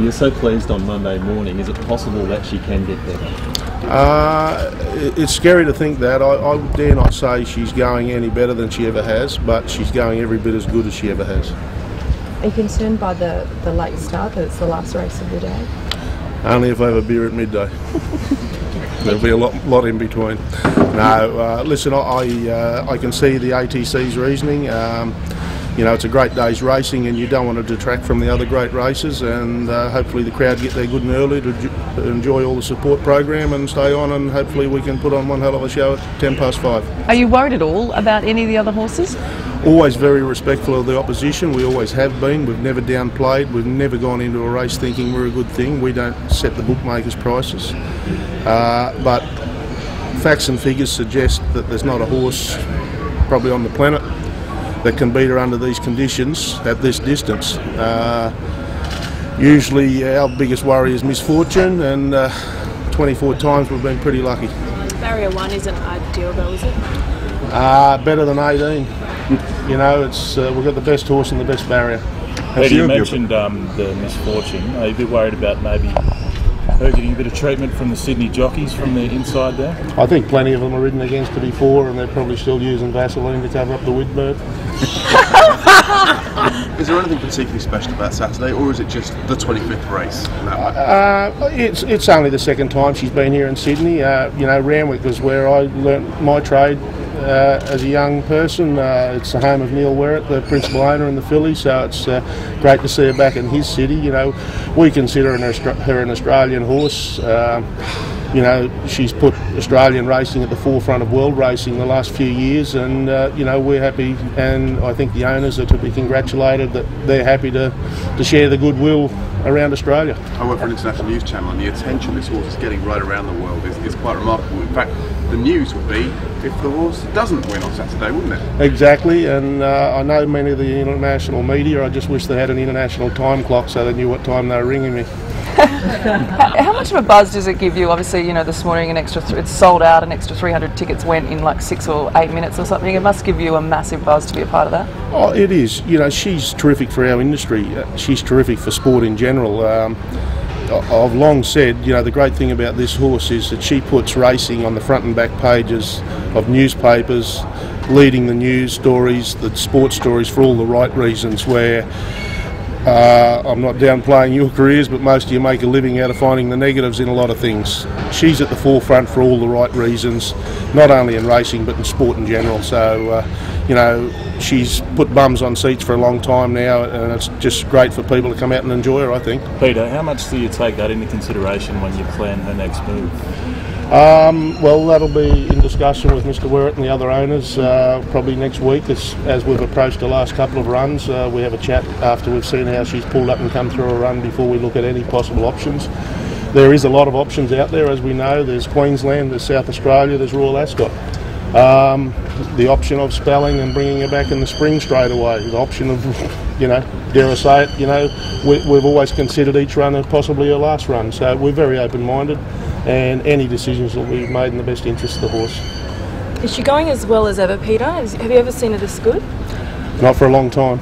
You're so pleased on Monday morning. Is it possible that she can get better? It's scary to think that. I dare not say she's going any better than she ever has, but she's going every bit as good as she ever has. Are you concerned by the late start, that it's the last race of the day? Only if I have a beer at midday. There'll be a lot in between. No, listen, I can see the ATC's reasoning. You know, it's a great day's racing and you don't want to detract from the other great races, and hopefully the crowd get there good and early to enjoy all the support program and stay on, and hopefully we can put on one hell of a show at 5:10. Are you worried at all about any of the other horses? Always very respectful of the opposition. We always have been. We've never downplayed. We've never gone into a race thinking we're a good thing. We don't set the bookmakers' prices. But facts and figures suggest that there's not a horse probably on the planet that can beat her under these conditions at this distance. Usually our biggest worry is misfortune, and 24 times we've been pretty lucky. Barrier 1 isn't ideal though, is it? Better than 18. You know, it's we've got the best horse and the best barrier. Peter, you mentioned the misfortune. Are you a bit worried about maybe her getting a bit of treatment from the Sydney jockeys from the inside there? I think plenty of them are ridden against her before, and they're probably still using Vaseline to cover up the Whitbird. Is there anything particularly special about Saturday, or is it just the 25th race? It's only the second time she's been here in Sydney. You know, Randwick was where I learnt my trade as a young person. It's the home of Neil Werrett, the principal owner in the filly, so it's great to see her back in his city. You know, we consider her an Australian horse. You know, she's put Australian racing at the forefront of world racing the last few years, and you know, we're happy, and I think the owners are to be congratulated that they're happy to share the goodwill around Australia. I work for an international news channel, and the attention this horse is getting right around the world is quite remarkable. In fact, the news would be if the horse doesn't win on Saturday, wouldn't it? Exactly, and I know many of the international media. I just wish they had an international time clock so they knew what time they were ringing me. How much of a buzz does it give you? Obviously, you know, this morning it's sold out, an extra 300 tickets went in like 6 or 8 minutes or something. It must give you a massive buzz to be a part of that. Oh, it is. You know, she's terrific for our industry. She's terrific for sport in general. I've long said, you know, the great thing about this horse is that she puts racing on the front and back pages of newspapers, leading the news stories, the sports stories, for all the right reasons, where I'm not downplaying your careers, but most of you make a living out of finding the negatives in a lot of things. She's at the forefront for all the right reasons, not only in racing but in sport in general. So, you know, she's put bums on seats for a long time now, and it's just great for people to come out and enjoy her, I think. Peter, how much do you take that into consideration when you plan her next move? Well, that'll be in discussion with Mr. Werrett and the other owners probably next week, as we've approached the last couple of runs. We have a chat after we've seen how she's pulled up and come through a run before we look at any possible options. There is a lot of options out there, as we know. There's Queensland, there's South Australia, there's Royal Ascot. The option of spelling and bringing her back in the spring straight away. The option of, you know, dare I say it, you know, we've always considered each run as possibly her last run. So we're very open-minded, and any decisions will be made in the best interest of the horse. Is she going as well as ever, Peter? Have you ever seen her this good? Not for a long time.